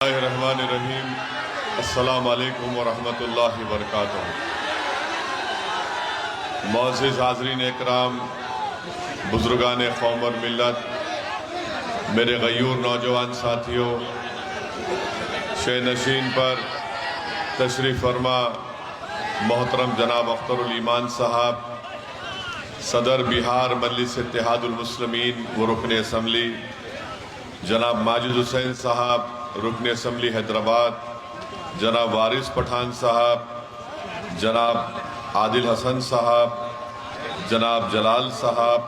रहमानिर्रहीम। अस्सलामु अलैकुम वरहमतुल्लाहि वबरकातुहू। मुअज़्ज़िज़ हाज़रीन इकराम, बुज़ुर्गान क़ौम और मिल्लत, मेरे गयूर नौजवान साथियों, शे नशीन पर तशरीफ़ फरमा मोहतरम जनाब अख्तरुल ईमान साहब, सदर बिहार मजलिस इत्तेहादुल मुस्लिमीन व रुकन असम्बली, जनाब माजिद हुसैन साहब रुकन असम्बली हैदराबाद, जनाब वारिस पठान साहब, जनाब आदिल हसन साहब, जनाब जलाल साहब,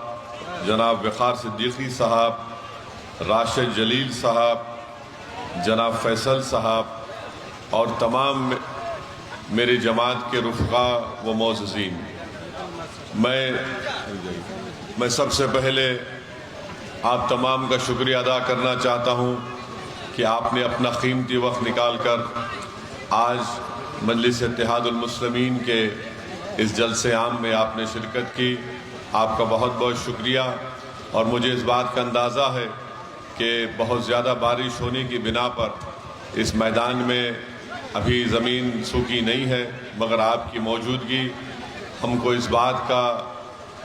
जनाब वक़ार सिद्दीकी साहब, राशिद जलील साहब, जनाब फैसल साहब और तमाम मेरी जमात के रुफ़क़ा व मोअज़्ज़ीन, मैं सबसे पहले आप तमाम का शुक्रिया अदा करना चाहता हूँ कि आपने अपना कीमती वक्त निकाल कर आज मजलिस इत्तेहादुल मुस्लिमीन के इस जलसे आम में आपने शिरकत की। आपका बहुत बहुत शुक्रिया। और मुझे इस बात का अंदाज़ा है कि बहुत ज़्यादा बारिश होने की बिना पर इस मैदान में अभी ज़मीन सूखी नहीं है, मगर आपकी मौजूदगी हमको इस बात का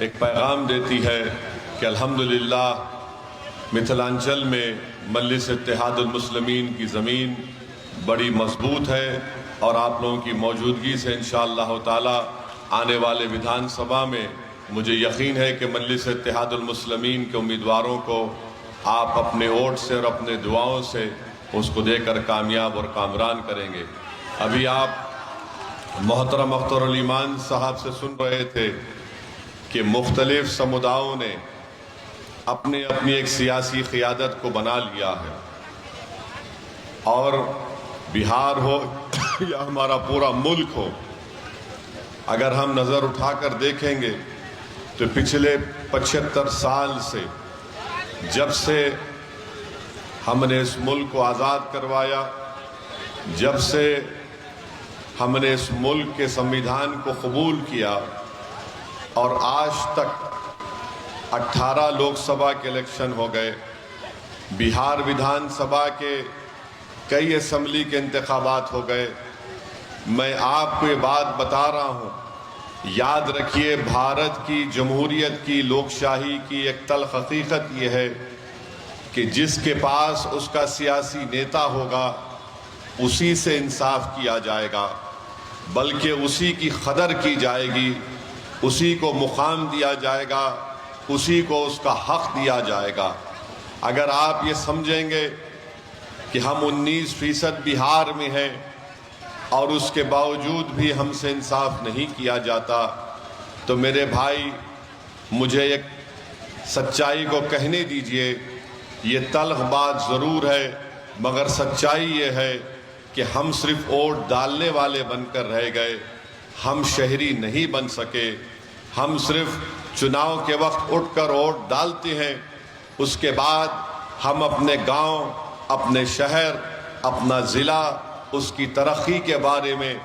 एक पैगाम देती है कि अल्हम्दुलिल्लाह मिथिलांचल में मजलिस इत्तेहादुल मुस्लिमीन की ज़मीन बड़ी मजबूत है और आप लोगों की मौजूदगी से इंशाअल्लाह ताला आने वाले विधानसभा में मुझे यकीन है कि मजलिस इत्तेहादुल मुस्लिमीन के उम्मीदवारों को आप अपने वोट से और अपने दुआओं से उसको देकर कामयाब और कामरान करेंगे। अभी आप मोहतरम अख्तरुल ईमान साहब से सुन रहे थे कि मुख्तलिफ समुदायों ने अपनी अपनी एक सियासी क़ियादत को बना लिया है, और बिहार हो या हमारा पूरा मुल्क हो, अगर हम नज़र उठाकर देखेंगे तो पिछले 75 साल से, जब से हमने इस मुल्क को आज़ाद करवाया, जब से हमने इस मुल्क के संविधान को कबूल किया और आज तक 18 लोकसभा के इलेक्शन हो गए, बिहार विधानसभा के कई असम्बली के इंतखाबात हो गए। मैं आपको ये बात बता रहा हूँ, याद रखिए, भारत की जमहूरियत की, लोकशाही की एक तल्ख़ हकीकत ये है कि जिसके पास उसका सियासी नेता होगा उसी से इंसाफ किया जाएगा, बल्कि उसी की कदर की जाएगी, उसी को मुकाम दिया जाएगा, उसी को उसका हक दिया जाएगा। अगर आप ये समझेंगे कि हम 19% बिहार में हैं और उसके बावजूद भी हमसे इंसाफ नहीं किया जाता, तो मेरे भाई मुझे एक सच्चाई को कहने दीजिए। ये तल्ख़ बात ज़रूर है, मगर सच्चाई ये है कि हम सिर्फ वोट डालने वाले बनकर रह गए, हम शहरी नहीं बन सके। हम सिर्फ चुनाव के वक्त उठकर वोट डालते हैं, उसके बाद हम अपने गांव, अपने शहर, अपना ज़िला, उसकी तरक्की के बारे में,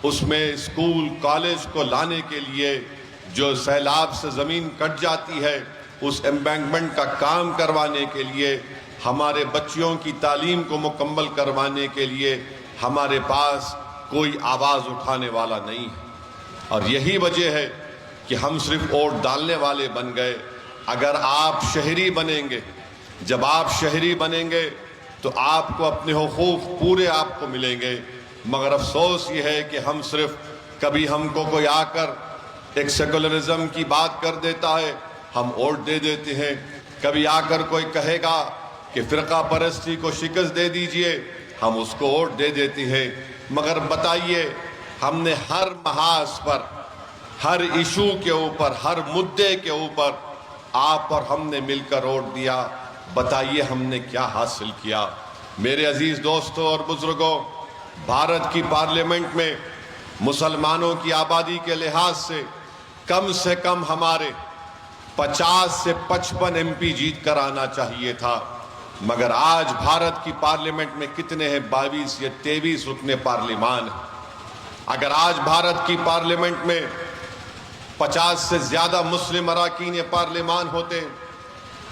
उसमें स्कूल कॉलेज को लाने के लिए जो सैलाब से ज़मीन कट जाती है, उस एम्बैंकमेंट का काम करवाने के लिए, हमारे बच्चियों की तालीम को मुकम्मल करवाने के लिए हमारे पास कोई आवाज़ उठाने वाला नहीं है। और यही वजह है कि हम सिर्फ वोट डालने वाले बन गए। अगर आप शहरी बनेंगे, जब आप शहरी बनेंगे तो आपको अपने हुकूक पूरे आपको मिलेंगे, मगर अफसोस ये है कि हम सिर्फ, कभी हमको कोई आकर एक सेकुलरिज्म की बात कर देता है, हम वोट दे देते हैं। कभी आकर कोई कहेगा कि फ़िरका परस्ती को शिकस्त दे दीजिए, हम उसको वोट दे देते हैं। मगर बताइए, हमने हर महाज पर, हर इशू के ऊपर, हर मुद्दे के ऊपर आप और हमने मिलकर वोट दिया, बताइए हमने क्या हासिल किया। मेरे अजीज दोस्तों और बुजुर्गों, भारत की पार्लियामेंट में मुसलमानों की आबादी के लिहाज से कम हमारे 50 से 55 MP जीत कर आना चाहिए था, मगर आज भारत की पार्लियामेंट में कितने हैं? 22 या 23 रुकने पार्लिमान हैं। अगर आज भारत की पार्लियामेंट में 50 से ज़्यादा मुस्लिम अरकान पार्लिमान होते,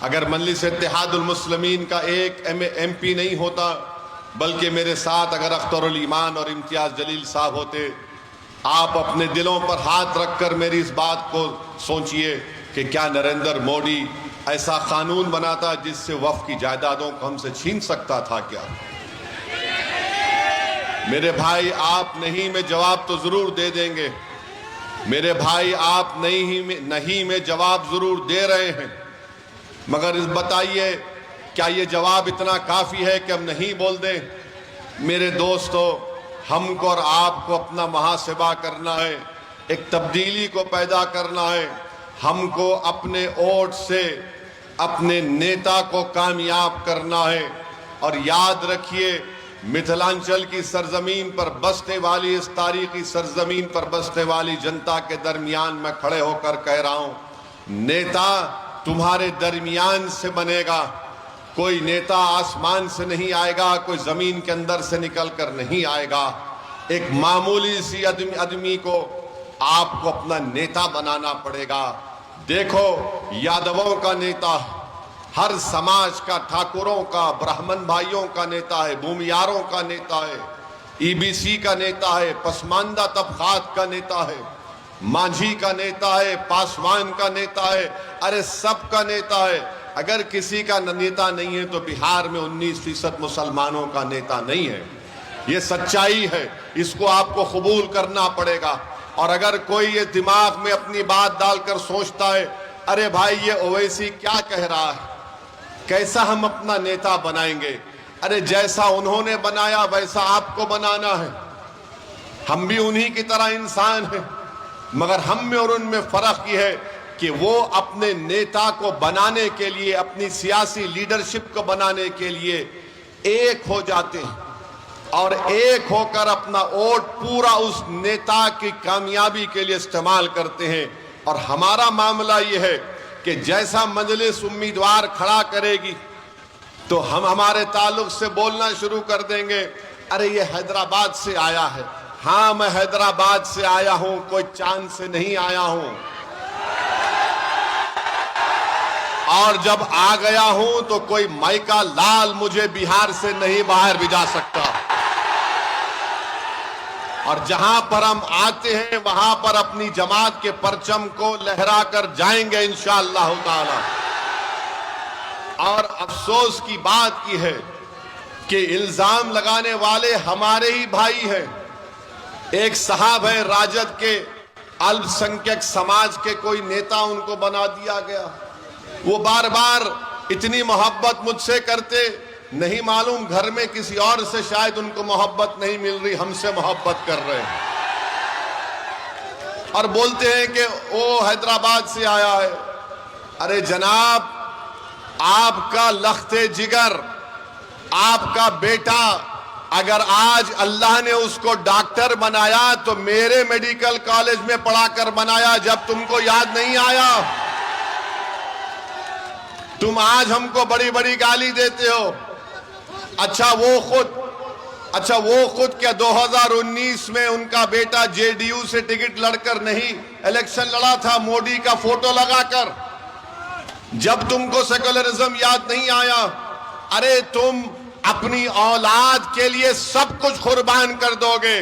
अगर मजलिस इत्तेहादुल मुस्लिमीन का एक MP नहीं होता, बल्कि मेरे साथ अगर अख्तरुल ईमान और इम्तियाज जलील साहब होते, आप अपने दिलों पर हाथ रखकर मेरी इस बात को सोचिए कि क्या नरेंद्र मोदी ऐसा कानून बनाता जिससे वक्फ की जायदादों को हमसे छीन सकता था क्या? मेरे भाई, आप नहीं में जवाब तो जरूर दे देंगे। मेरे भाई, आप नहीं में जवाब जरूर दे रहे हैं, मगर इस बताइए क्या ये जवाब इतना काफी है कि हम नहीं बोल दें? मेरे दोस्तों, हमको और आपको अपना मुहासिबा करना है, एक तब्दीली को पैदा करना है। हमको अपने वोट से अपने नेता को कामयाब करना है। और याद रखिए, मिथिलांचल की सरजमीन पर बसने वाली, इस तारीखी सरजमीन पर बसने वाली जनता के दरमियान मैं खड़े होकर कह रहा हूं, नेता तुम्हारे दरमियान से बनेगा। कोई नेता आसमान से नहीं आएगा, कोई जमीन के अंदर से निकल कर नहीं आएगा। एक मामूली सी आदमी को आपको अपना नेता बनाना पड़ेगा। देखो, यादवों का नेता, हर समाज का, ठाकुरों का, ब्राह्मण भाइयों का नेता है, भूमियारों का नेता है, ईबीसी का नेता है, पसमानदा तबकात का नेता है, मांझी का नेता है, पासवान का नेता है, अरे सबका नेता है। अगर किसी का नेता नहीं है तो बिहार में 19% मुसलमानों का नेता नहीं है। ये सच्चाई है, इसको आपको कबूल करना पड़ेगा। और अगर कोई ये दिमाग में अपनी बात डालकर सोचता है, अरे भाई ये ओवैसी क्या कह रहा है, कैसा हम अपना नेता बनाएंगे? अरे जैसा उन्होंने बनाया वैसा आपको बनाना है। हम भी उन्हीं की तरह इंसान हैं, मगर हम में और उनमें फर्क ये है कि वो अपने नेता को बनाने के लिए, अपनी सियासी लीडरशिप को बनाने के लिए एक हो जाते हैं और एक होकर अपना वोट पूरा उस नेता की कामयाबी के लिए इस्तेमाल करते हैं। और हमारा मामला ये है कि जैसा मजलिस उम्मीदवार खड़ा करेगी तो हम हमारे ताल्लुक से बोलना शुरू कर देंगे, अरे ये हैदराबाद से आया है। हाँ, मैं हैदराबाद से आया हूं, कोई चांद से नहीं आया हूं। और जब आ गया हूं तो कोई माइका लाल मुझे बिहार से नहीं बाहर भिजा सकता। और जहां पर हम आते हैं वहां पर अपनी जमात के परचम को लहरा कर जाएंगे इंशाअल्लाह ताला। और अफसोस की बात की है कि इल्जाम लगाने वाले हमारे ही भाई हैं। एक साहब है राजद के, अल्पसंख्यक समाज के कोई नेता उनको बना दिया गया। वो बार बार इतनी मोहब्बत मुझसे करते, नहीं मालूम घर में किसी और से शायद उनको मोहब्बत नहीं मिल रही, हमसे मोहब्बत कर रहे हैं। और बोलते हैं कि वो हैदराबाद से आया है। अरे जनाब, आपका लख्ते जिगर, आपका बेटा, अगर आज अल्लाह ने उसको डॉक्टर बनाया तो मेरे मेडिकल कॉलेज में पढ़ाकर बनाया, जब तुमको याद नहीं आया। तुम आज हमको बड़ी बड़ी गाली देते हो। अच्छा वो खुद क्या 2019 में उनका बेटा जेडीयू से टिकट लड़कर नहीं इलेक्शन लड़ा था, मोदी का फोटो लगाकर? जब तुमको सेकुलरिज्म याद नहीं आया, अरे तुम अपनी औलाद के लिए सब कुछ कुर्बान कर दोगे।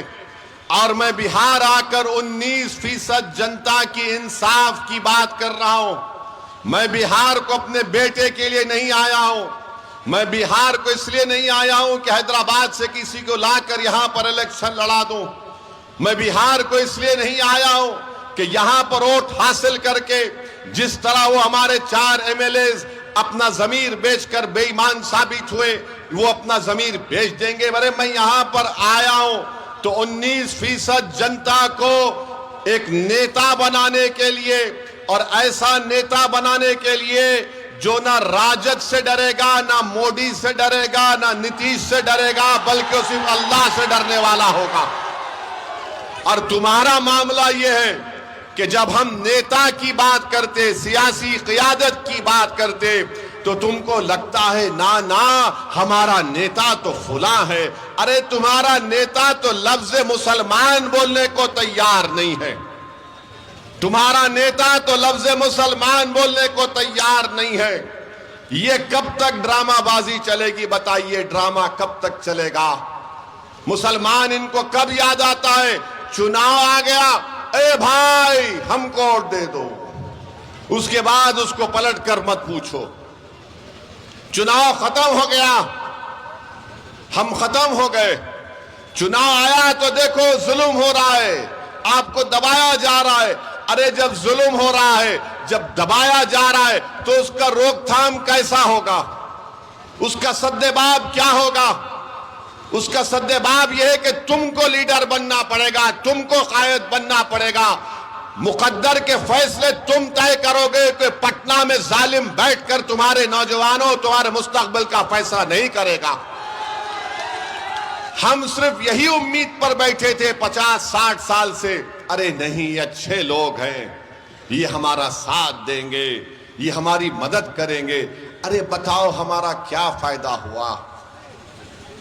और मैं बिहार आकर 19% जनता की इंसाफ की बात कर रहा हूं। मैं बिहार को अपने बेटे के लिए नहीं आया हूं। मैं बिहार को इसलिए नहीं आया हूं कि हैदराबाद से किसी को लाकर यहां पर इलेक्शन लड़ा दूं। मैं बिहार को इसलिए नहीं आया हूं कि यहां पर वोट हासिल करके जिस तरह वो हमारे 4 एमएलएज अपना जमीर बेचकर बेईमान साबित हुए, वो अपना जमीर बेच देंगे। अरे मैं यहां पर आया हूं तो 19% जनता को एक नेता बनाने के लिए, और ऐसा नेता बनाने के लिए जो ना राजद से डरेगा, ना मोदी से डरेगा, ना नीतीश से डरेगा, बल्कि वो सिर्फ अल्लाह से डरने वाला होगा। और तुम्हारा मामला यह है कि जब हम नेता की बात करते, सियासी क़ियादत की बात करते, तो तुमको लगता है ना ना हमारा नेता तो फुला है। अरे तुम्हारा नेता तो लफ्ज़ मुसलमान बोलने को तैयार नहीं है। तुम्हारा नेता तो लफ्ज़ मुसलमान बोलने को तैयार नहीं है। ये कब तक ड्रामाबाजी चलेगी? बताइए, ड्रामा कब तक चलेगा? मुसलमान इनको कब याद आता है? चुनाव आ गया, ए भाई हमको वोट दे दो, उसके बाद उसको पलट कर मत पूछो। चुनाव खत्म हो गया, हम खत्म हो गए। चुनाव आया तो देखो जुल्म हो रहा है, आपको दबाया जा रहा है। अरे जब जुल्म हो रहा है, जब दबाया जा रहा है, तो उसका रोकथाम कैसा होगा? उसका सद्देबाब क्या होगा? उसका सद्देबाब यह है कि तुमको लीडर बनना पड़ेगा, तुमको कायद बनना पड़ेगा। मुकद्दर के फैसले तुम तय करोगे कि पटना में जालिम बैठकर तुम्हारे नौजवानों, तुम्हारे मुस्तकबिल का फैसला नहीं करेगा। हम सिर्फ यही उम्मीद पर बैठे थे 50-60 साल से, अरे नहीं ये अच्छे लोग हैं, ये हमारा साथ देंगे, ये हमारी मदद करेंगे। अरे बताओ हमारा क्या फायदा हुआ?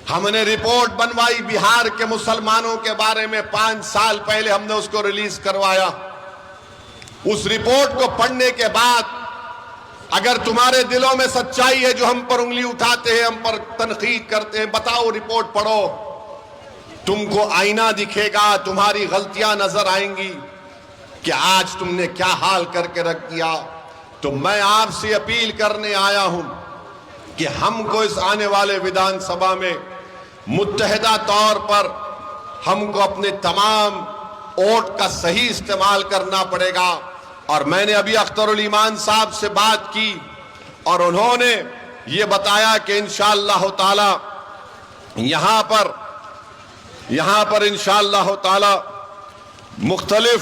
हमने रिपोर्ट बनवाई बिहार के मुसलमानों के बारे में, 5 साल पहले हमने उसको रिलीज करवाया। उस रिपोर्ट को पढ़ने के बाद अगर तुम्हारे दिलों में सच्चाई है, जो हम पर उंगली उठाते हैं, हम पर तनकीद करते हैं, बताओ रिपोर्ट पढ़ो, तुमको आईना दिखेगा, तुम्हारी गलतियां नजर आएंगी कि आज तुमने क्या हाल करके रख दिया। तो मैं आपसे अपील करने आया हूं कि हमको इस आने वाले विधानसभा में मुत्तहिदा तौर पर हमको अपने तमाम वोट का सही इस्तेमाल करना पड़ेगा। और मैंने अभी अख्तरुल ईमान साहब से बात की और उन्होंने ये बताया कि इंशाअल्लाह ताला यहां पर इंशाअल्लाह ताला मुख्तलिफ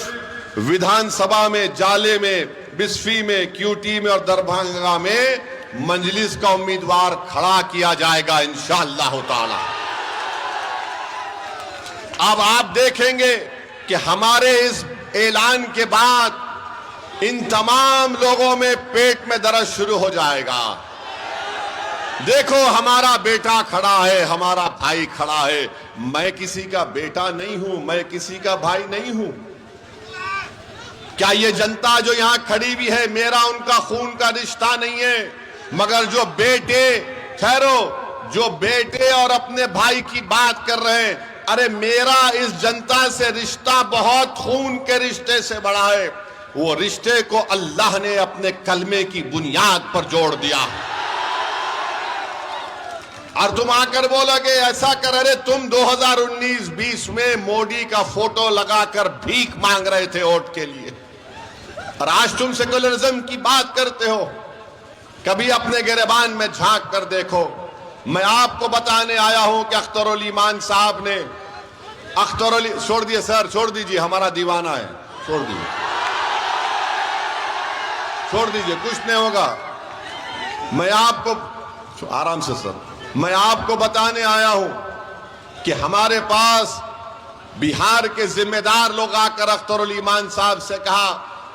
विधानसभा में, जाले में, बिस्फी में, क्यूटी में और दरभंगा में मजलिस का उम्मीदवार खड़ा किया जाएगा इंशाअल्लाह ताला। अब आप देखेंगे कि हमारे इस ऐलान के बाद इन तमाम लोगों में पेट में दर्द शुरू हो जाएगा। देखो हमारा बेटा खड़ा है, हमारा भाई खड़ा है। मैं किसी का बेटा नहीं हूं, मैं किसी का भाई नहीं हूं। क्या ये जनता जो यहां खड़ी भी है, मेरा उनका खून का रिश्ता नहीं है, मगर जो बेटे, ठहरो, जो बेटे और अपने भाई की बात कर रहे हैं, अरे मेरा इस जनता से रिश्ता बहुत खून के रिश्ते से बड़ा है। वो रिश्ते को अल्लाह ने अपने कलमे की बुनियाद पर जोड़ दिया। और तुम आकर बोलोगे ऐसा कर, अरे तुम 2019-20 में मोदी का फोटो लगाकर भीख मांग रहे थे वोट के लिए, और आज तुम सेकुलरिज्म की बात करते हो। कभी अपने गिरबान में झांक कर देखो। मैं आपको बताने आया हूं कि अख्तरुल ईमान साहब ने, छोड़ दिए सर, छोड़ दीजिए, हमारा दीवाना है, छोड़ दीजिए, कुछ नहीं होगा। मैं आपको, आराम से सर, मैं आपको बताने आया हूं कि हमारे पास बिहार के जिम्मेदार लोग आकर अख्तरुल ईमान साहब से कहा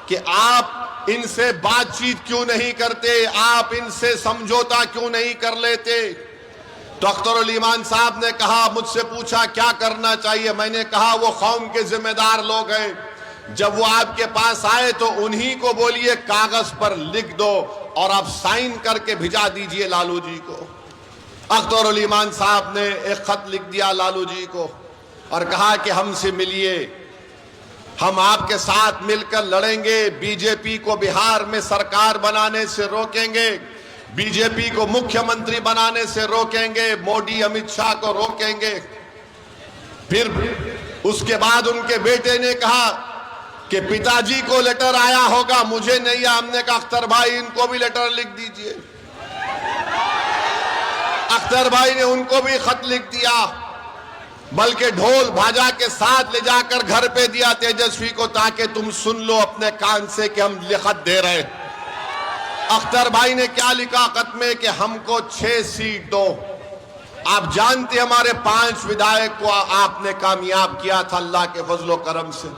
कि आप इनसे बातचीत क्यों नहीं करते, आप इनसे समझौता क्यों नहीं कर लेते। तो अख्तरुल ईमान साहब ने कहा, मुझसे पूछा क्या करना चाहिए। मैंने कहा वो कौम के जिम्मेदार लोग हैं, जब वो आपके पास आए तो उन्हीं को बोलिए कागज पर लिख दो और आप साइन करके भिजा दीजिए लालू जी को। अख्तरुल ईमान साहब ने एक खत लिख दिया लालू जी को और कहा कि हमसे मिलिए, हम आपके साथ मिलकर लड़ेंगे, बीजेपी को बिहार में सरकार बनाने से रोकेंगे, बीजेपी को मुख्यमंत्री बनाने से रोकेंगे, मोदी अमित शाह को रोकेंगे। फिर उसके बाद उनके बेटे ने कहा कि पिताजी को लेटर आया होगा, मुझे नहीं आया। हमने कहा अख्तर भाई इनको भी लेटर लिख दीजिए। अख्तर भाई ने उनको भी खत लिख दिया, बल्कि ढोल भाजा के साथ ले जाकर घर पे दिया तेजस्वी को, ताकि तुम सुन लो अपने कान से कि हम लिखत दे रहे। अख्तर भाई ने क्या लिखा खत में कि हमको 6 सीट दो। आप जानते हमारे 5 विधायक को आपने कामयाब किया था अल्लाह के फजलो करम से।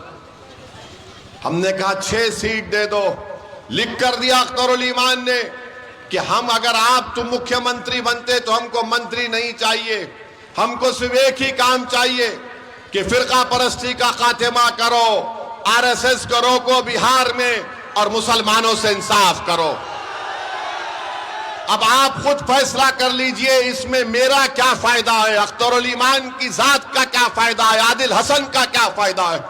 हमने कहा 6 सीट दे दो। लिख कर दिया अख्तरुल ईमान ने कि हम, अगर आप तुम मुख्यमंत्री बनते तो हमको मंत्री नहीं चाहिए, हमको सिर्फ एक ही काम चाहिए कि फिरका परस्ती का खात्मा करो, आरएसएस को रोको बिहार में और मुसलमानों से इंसाफ करो। अब आप खुद फैसला कर लीजिए इसमें मेरा क्या फायदा है, अख्तरुल ईमान की जात का क्या फायदा है, आदिल हसन का क्या फायदा है।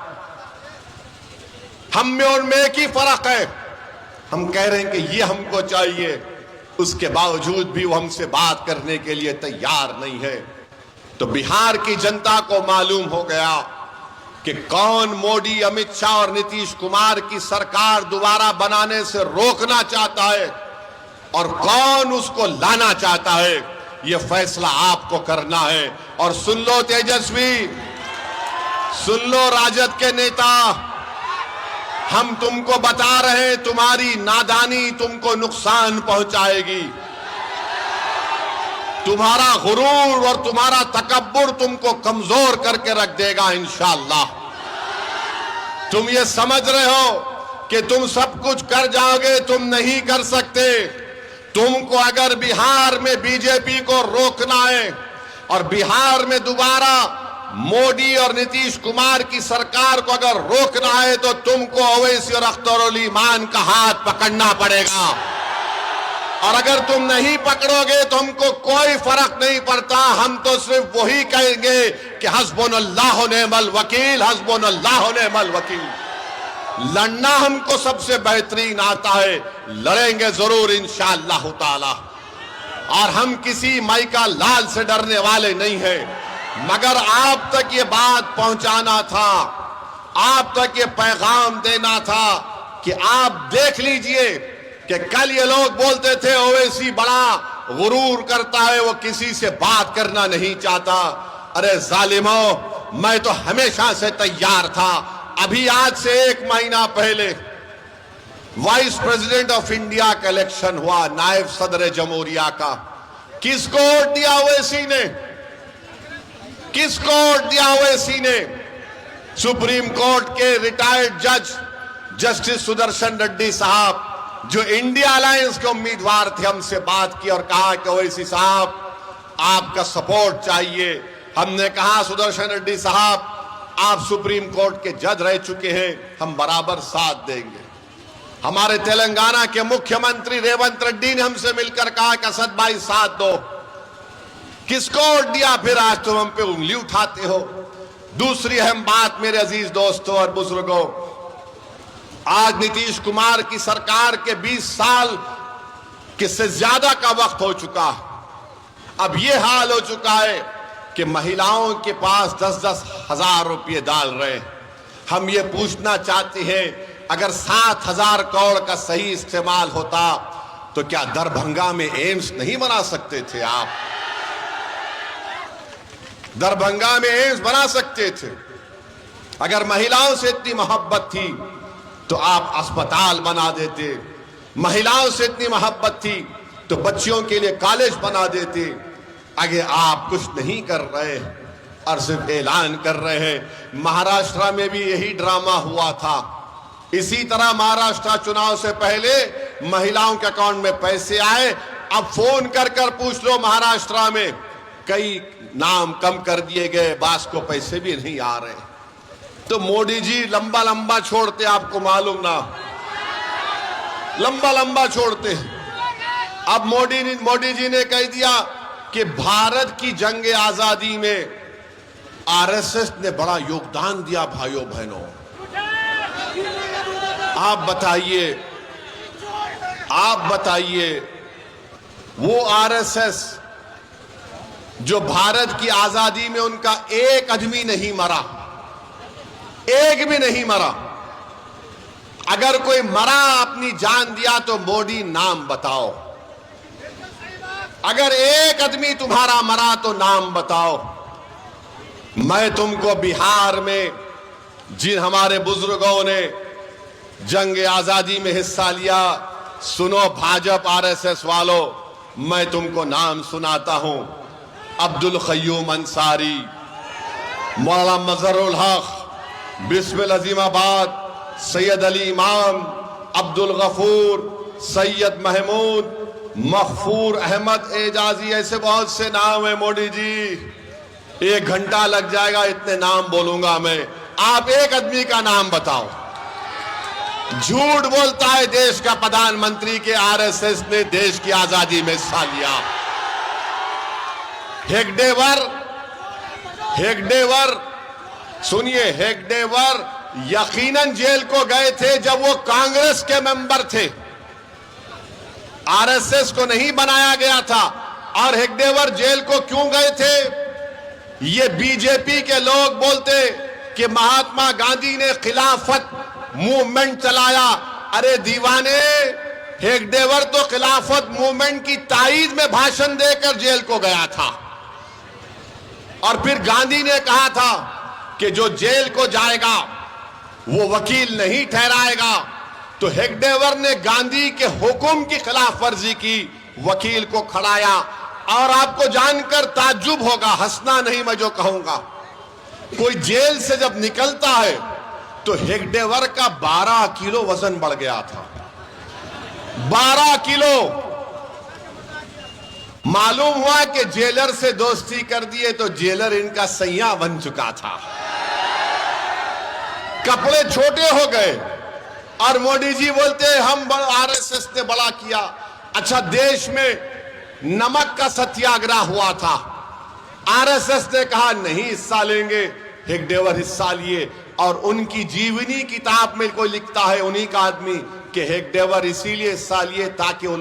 हम में और में एक ही फर्क है, हम कह रहे हैं कि ये हमको चाहिए, उसके बावजूद भी वो हमसे बात करने के लिए तैयार नहीं है। तो बिहार की जनता को मालूम हो गया कि कौन मोदी, अमित शाह और नीतीश कुमार की सरकार दोबारा बनाने से रोकना चाहता है और कौन उसको लाना चाहता है। यह फैसला आपको करना है। और सुन लो तेजस्वी, सुन लो राजद के नेता, हम तुमको बता रहे हैं तुम्हारी नादानी तुमको नुकसान पहुंचाएगी, तुम्हारा गुरूर और तुम्हारा तकब्बुर तुमको कमजोर करके रख देगा इंशाअल्लाह। तुम ये समझ रहे हो कि तुम सब कुछ कर जाओगे, तुम नहीं कर सकते। तुमको अगर बिहार में बीजेपी को रोकना है और बिहार में दोबारा मोदी और नीतीश कुमार की सरकार को अगर रोकना है तो तुमको ओवैसी और अख्तरुल ईमान का हाथ पकड़ना पड़ेगा। और अगर तुम नहीं पकड़ोगे तो हमको कोई फर्क नहीं पड़ता, हम तो सिर्फ वही कहेंगे कि हस्बुनल्लाह व निअमल वकील, हस्बुनल्लाह व निअमल वकील। लड़ना हमको सबसे बेहतरीन आता है, लड़ेंगे जरूर इंशाअल्लाह ताला। और हम किसी माइका लाल से डरने वाले नहीं हैं, मगर आप तक ये बात पहुंचाना था, आप तक ये पैगाम देना था कि आप देख लीजिए कि कल ये लोग बोलते थे ओवैसी बड़ा गुरूर करता है, वो किसी से बात करना नहीं चाहता। अरे जालिमों, मैं तो हमेशा से तैयार था। अभी आज से 1 महीना पहले वाइस प्रेसिडेंट ऑफ इंडिया का इलेक्शन हुआ, नायब सदर जमहूरिया का। किसको वोट दिया ओवैसी ने? किसको वोट दिया ओवैसी ने? सुप्रीम कोर्ट के रिटायर्ड जज जस्टिस सुदर्शन रेड्डी साहब, जो इंडिया अलायंस के उम्मीदवार थे, हमसे बात की और कहा कि ओवैसी साहब आपका सपोर्ट चाहिए। हमने कहा सुदर्शन रेड्डी साहब आप सुप्रीम कोर्ट के जज रह चुके हैं, हम बराबर साथ देंगे। हमारे तेलंगाना के मुख्यमंत्री रेवंत रेड्डी ने हमसे मिलकर कहा कि असद भाई साथ दो। किसको वोट दिया फिर आज तुम हम पे उंगली उठाते हो? दूसरी अहम बात मेरे अजीज दोस्तों और बुजुर्गों, आज नीतीश कुमार की सरकार के 20 साल से ज्यादा का वक्त हो चुका है। अब यह हाल हो चुका है कि महिलाओं के पास 10-10 हजार रुपये डाल रहे हैं। हम ये पूछना चाहते हैं, अगर 7,000 करोड़ का सही इस्तेमाल होता तो क्या दरभंगा में एम्स नहीं बना सकते थे आप? दरभंगा में एम्स बना सकते थे। अगर महिलाओं से इतनी मोहब्बत थी तो आप अस्पताल बना देते। महिलाओं से इतनी मोहब्बत थी तो बच्चियों के लिए कॉलेज बना देते। आगे आप कुछ नहीं कर रहे और सिर्फ ऐलान कर रहे हैं। महाराष्ट्र में भी यही ड्रामा हुआ था। इसी तरह महाराष्ट्र चुनाव से पहले महिलाओं के अकाउंट में पैसे आए। अब फोन कर कर पूछ लो, महाराष्ट्र में कई नाम कम कर दिए गए, बास को पैसे भी नहीं आ रहे। तो मोदी जी लंबा लंबा छोड़ते, आपको मालूम ना, लंबा लंबा छोड़ते। अब मोदी जी ने कह दिया कि भारत की जंग आजादी में आरएसएस ने बड़ा योगदान दिया। भाइयों बहनों, आप बताइए वो आरएसएस जो भारत की आजादी में उनका एक आदमी नहीं मरा, एक भी नहीं मरा। अगर कोई मरा अपनी जान दिया तो मोदी नाम बताओ। अगर एक आदमी तुम्हारा मरा तो नाम बताओ। मैं तुमको बिहार में जिन हमारे बुजुर्गों ने जंग आजादी में हिस्सा लिया, सुनो भाजपा आरएसएस वालों, मैं तुमको नाम सुनाता हूं। अब्दुल क़य्यूम अंसारी, मौलाना मजहरुल हक, बिस्मिल अजीमाबाद, सैयद अली इमाम, अब्दुल गफूर, सैयद महमूद, मखफूर अहमद एजाजी, ऐसे बहुत से नाम है। मोदी जी 1 घंटा लग जाएगा, इतने नाम बोलूंगा मैं। आप एक आदमी का नाम बताओ। झूठ बोलता है देश का प्रधानमंत्री के आरएसएस ने देश की आजादी में हिस्सा लिया। हेगडेवर सुनिए, हेगडेवर यकीनन जेल को गए थे जब वो कांग्रेस के मेंबर थे, आरएसएस को नहीं बनाया गया था। और हेगडेवर जेल को क्यों गए थे? ये बीजेपी के लोग बोलते कि महात्मा गांधी ने खिलाफत मूवमेंट चलाया। अरे दीवाने, हेगडेवर तो खिलाफत मूवमेंट की ताईद में भाषण देकर जेल को गया था। और फिर गांधी ने कहा था कि जो जेल को जाएगा वो वकील नहीं ठहराएगा। तो हेगडेवर ने गांधी के हुक्म की खिलाफ वर्जी की, वकील को खड़ाया। और आपको जानकर ताज्जुब होगा, हंसना नहीं मैं जो कहूंगा, कोई जेल से जब निकलता है तो हेगडेवर का 12 किलो वजन बढ़ गया था। 12 किलो। मालूम हुआ कि जेलर से दोस्ती कर दिए तो जेलर इनका सैया बन चुका था, कपड़े छोटे हो गए। और मोदी जी बोलते हम आरएसएस ने बड़ा किया। अच्छा, देश में नमक का सत्याग्रह हुआ था, आरएसएस ने कहा नहीं हिस्सा लेंगे, हेगडेवर हिस्सा लिए। और उनकी जीवनी किताब में कोई लिखता है, उन्हीं का आदमी, कि हेगडेवर इसीलिए हिस्सा लिए ताकि वो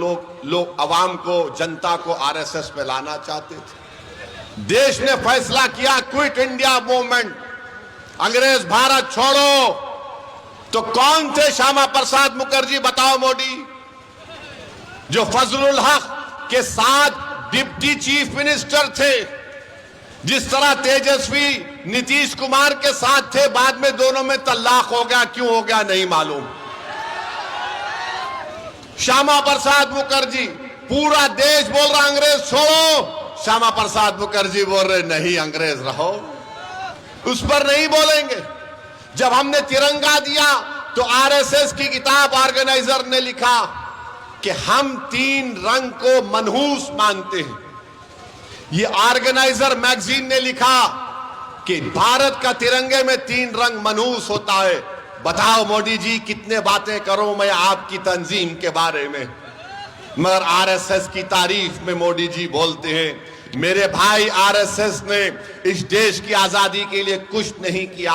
लोग अवाम को, जनता को आरएसएस में लाना चाहते थे। देश ने फैसला किया क्विट इंडिया मूवमेंट, अंग्रेज भारत छोड़ो। तो कौन थे श्यामा प्रसाद मुखर्जी? बताओ मोदी, जो फजलुल हक के साथ डिप्टी चीफ मिनिस्टर थे, जिस तरह तेजस्वी नीतीश कुमार के साथ थे, बाद में दोनों में तलाक हो गया। क्यों हो गया नहीं मालूम। श्यामा प्रसाद मुखर्जी, पूरा देश बोल रहा अंग्रेज छोड़ो, श्यामा प्रसाद मुखर्जी बोल रहे नहीं अंग्रेज रहो। उस पर नहीं बोलेंगे। जब हमने तिरंगा दिया तो आरएसएस की किताब ऑर्गेनाइजर ने लिखा कि हम 3 रंग को मनहूस मानते हैं। ये ऑर्गेनाइजर मैगजीन ने लिखा कि भारत का तिरंगे में 3 रंग मनहूस होता है। बताओ मोदी जी, कितने बातें करूं मैं आपकी तंजीम के बारे में, मगर आरएसएस की तारीफ में मोदी जी बोलते हैं मेरे भाई आरएसएस ने इस देश की आजादी के लिए कुछ नहीं किया,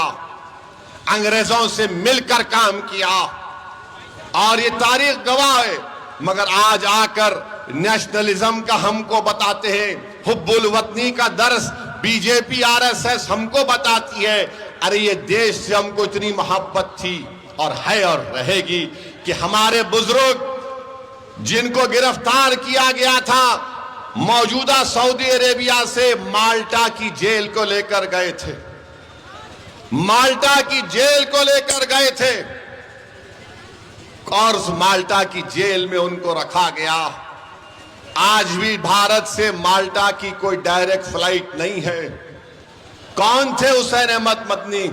अंग्रेजों से मिलकर काम किया। और ये तारीख गवाह है। मगर आज आकर नेशनलिज्म का हमको बताते हैं, हुब्बुल वतनी का दर्स बीजेपी आरएसएस हमको बताती है। अरे ये देश से हमको इतनी मोहब्बत थी और है और रहेगी कि हमारे बुजुर्ग जिनको गिरफ्तार किया गया था मौजूदा सऊदी अरेबिया से माल्टा की जेल को लेकर गए थे, माल्टा की जेल को लेकर गए थे और उस माल्टा की जेल में उनको रखा गया। आज भी भारत से माल्टा की कोई डायरेक्ट फ्लाइट नहीं है। कौन थे हुसैन अहमद मदनी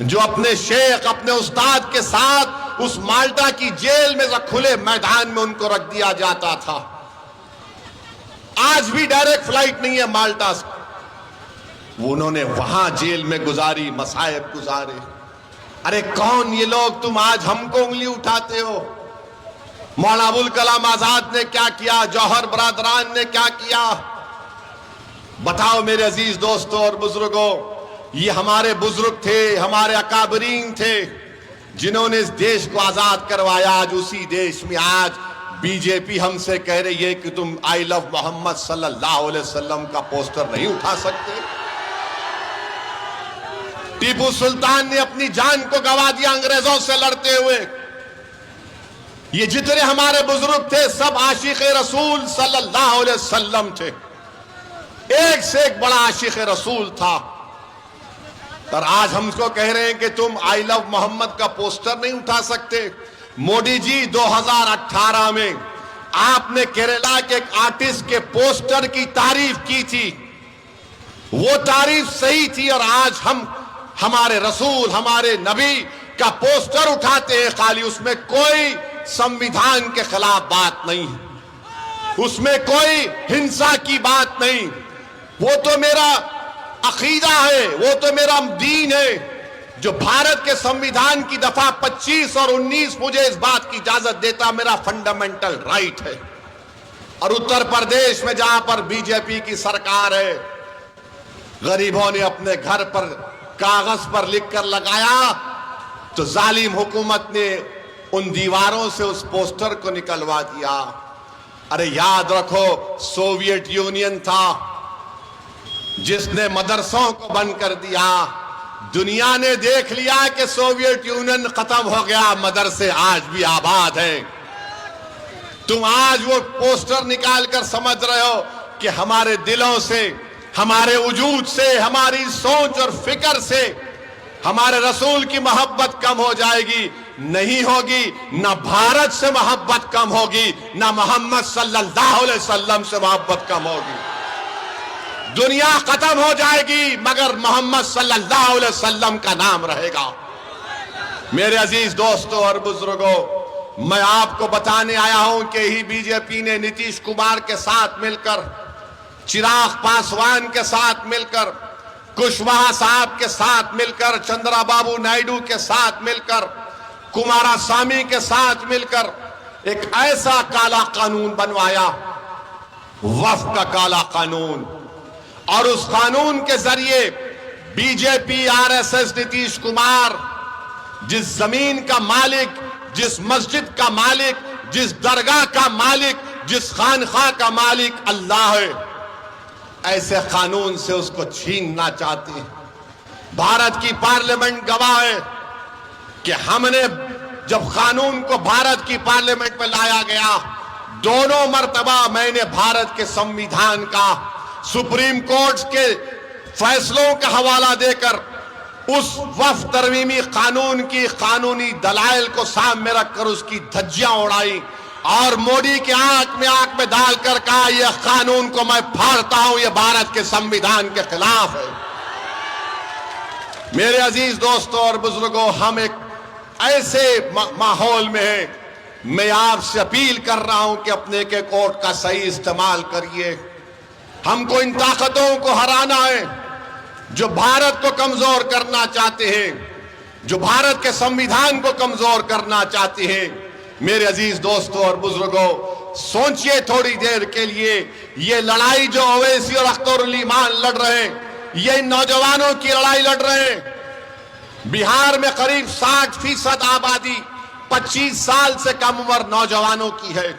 जो अपने शेख, अपने उस्ताद के साथ उस माल्टा की जेल में खुले मैदान में उनको रख दिया जाता था। आज भी डायरेक्ट फ्लाइट नहीं है माल्टा से। उन्होंने वहां जेल में गुजारी, मसाइब गुजारे। अरे कौन ये लोग? तुम आज हमको उंगली उठाते हो। मौलाना अबुल कलाम आजाद ने क्या किया, जौहर बरादरान ने क्या किया? बताओ मेरे अजीज दोस्तों और बुजुर्गों, ये हमारे बुजुर्ग थे, हमारे अकाबरीन थे जिन्होंने इस देश को आजाद करवाया। आज उसी देश में आज बीजेपी हमसे कह रही है कि तुम आई लव मोहम्मद सल्लल्लाहु अलैहि वसल्लम का पोस्टर नहीं उठा सकते। टीपू सुल्तान ने अपनी जान को गंवा दिया अंग्रेजों से लड़ते हुए। ये जितने हमारे बुजुर्ग थे सब आशिक रसूल सल्लल्लाहु अलैहि वसल्लम थे, एक से एक बड़ा आशिक रसूल था। और आज हमको कह रहे हैं कि तुम आई लव मोहम्मद का पोस्टर नहीं उठा सकते। मोदी जी 2018 में आपने केरला के एक आर्टिस्ट के पोस्टर की तारीफ की थी, वो तारीफ सही थी। और आज हम हमारे रसूल, हमारे नबी का पोस्टर उठाते हैं खाली, उसमें कोई संविधान के खिलाफ बात नहीं, उसमें कोई हिंसा की बात नहीं। वो तो मेरा अकीदा है, वो तो मेरा दीन है। जो भारत के संविधान की दफा 25 और 19 मुझे इस बात की इजाजत देता, मेरा फंडामेंटल राइट है। और उत्तर प्रदेश में जहां पर बीजेपी की सरकार है, गरीबों ने अपने घर पर कागज पर लिखकर लगाया तो जालिम हुकूमत ने उन दीवारों से उस पोस्टर को निकलवा दिया। अरे याद रखो, सोवियत यूनियन था जिसने मदरसों को बंद कर दिया। दुनिया ने देख लिया कि सोवियत यूनियन खत्म हो गया, मदरसे आज भी आबाद हैं। तुम आज वो पोस्टर निकाल कर समझ रहे हो कि हमारे दिलों से, हमारे वजूद से, हमारी सोच और फिक्र से हमारे रसूल की मोहब्बत कम हो जाएगी। नहीं होगी। ना भारत से मोहब्बत कम होगी, ना मोहम्मद सल्लल्लाहु अलैहि वसल्लम से मोहब्बत कम होगी। दुनिया खत्म हो जाएगी मगर मोहम्मद सल्लल्लाहु अलैहि वसल्लम का नाम रहेगा। मेरे अजीज दोस्तों और बुजुर्गों, मैं आपको बताने आया हूं कि ही बीजेपी ने नीतीश कुमार के साथ मिलकर, चिराग पासवान के साथ मिलकर, कुशवाहा साहब के साथ मिलकर, चंद्रबाबू नायडू के साथ मिलकर, कुमारास्वामी के साथ मिलकर एक ऐसा काला कानून बनवाया, वक्फ का काला कानून। और उस कानून के जरिए बीजेपी, आरएसएस, नीतीश कुमार जिस जमीन का मालिक, जिस मस्जिद का मालिक, जिस दरगाह का मालिक, जिस खानखा का मालिक अल्लाह है, ऐसे कानून से उसको छीनना चाहते हैं। भारत की पार्लियामेंट गवाह है कि हमने जब कानून को भारत की पार्लियामेंट में लाया गया, दोनों मर्तबा मैंने भारत के संविधान का, सुप्रीम कोर्ट के फैसलों का हवाला देकर उस वक्फ तरमीमी कानून की कानूनी दलाइल को सामने रखकर उसकी धज्जियां उड़ाई और मोदी के आंख में डालकर कहा, यह कानून को मैं फाड़ता हूं, यह भारत के संविधान के खिलाफ है। मेरे अजीज दोस्तों और बुजुर्गों, हम एक ऐसे माहौल में हैं। मैं आपसे अपील कर रहा हूं कि अपने के कोर्ट का सही इस्तेमाल करिए। हमको इन ताकतों को हराना है जो भारत को कमजोर करना चाहते हैं, जो भारत के संविधान को कमजोर करना चाहते हैं। मेरे अजीज दोस्तों और बुजुर्गों, सोचिए थोड़ी देर के लिए, ये लड़ाई जो ओवैसी और अख्तरुल ईमान लड़ रहे हैं, ये नौजवानों की लड़ाई लड़ रहे हैं। बिहार में करीब 60% आबादी 25 साल से कम उम्र नौजवानों की है।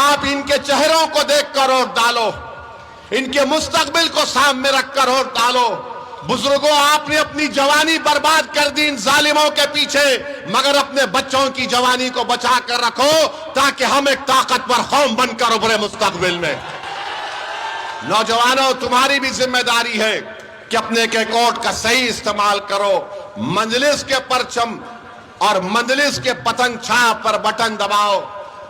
आप इनके चेहरों को देखकर वोट डालो, इनके मुस्तकबिल को सामने रखकर वोट डालो। बुजुर्गों, आपने अपनी जवानी बर्बाद कर दी इन जालिमों के पीछे, मगर अपने बच्चों की जवानी को बचा कर रखो ताकि हम एक ताकतवर कौम बनकर उभरे मुस्तकबिल में। नौजवानों, तुम्हारी भी जिम्मेदारी है कि अपने के कोर्ट का सही इस्तेमाल करो। मंजलिस के परचम और मंजलिस के पतंग छाप पर बटन दबाओ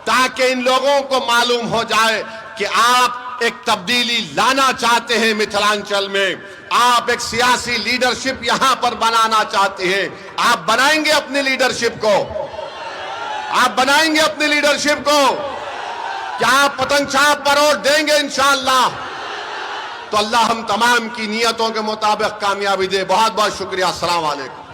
ताकि इन लोगों को मालूम हो जाए कि आप एक तब्दीली लाना चाहते हैं मिथिलांचल में। आप एक सियासी लीडरशिप यहां पर बनाना चाहते हैं। आप बनाएंगे अपनी लीडरशिप को, आप बनाएंगे अपनी लीडरशिप को। क्या आप पतंग छाप पर वोट देंगे इंशाअल्लाह? तो अल्लाह हम तमाम की नियतों के मुताबिक कामयाबी दे। बहुत बहुत शुक्रिया। अस्सलाम वालेकुम।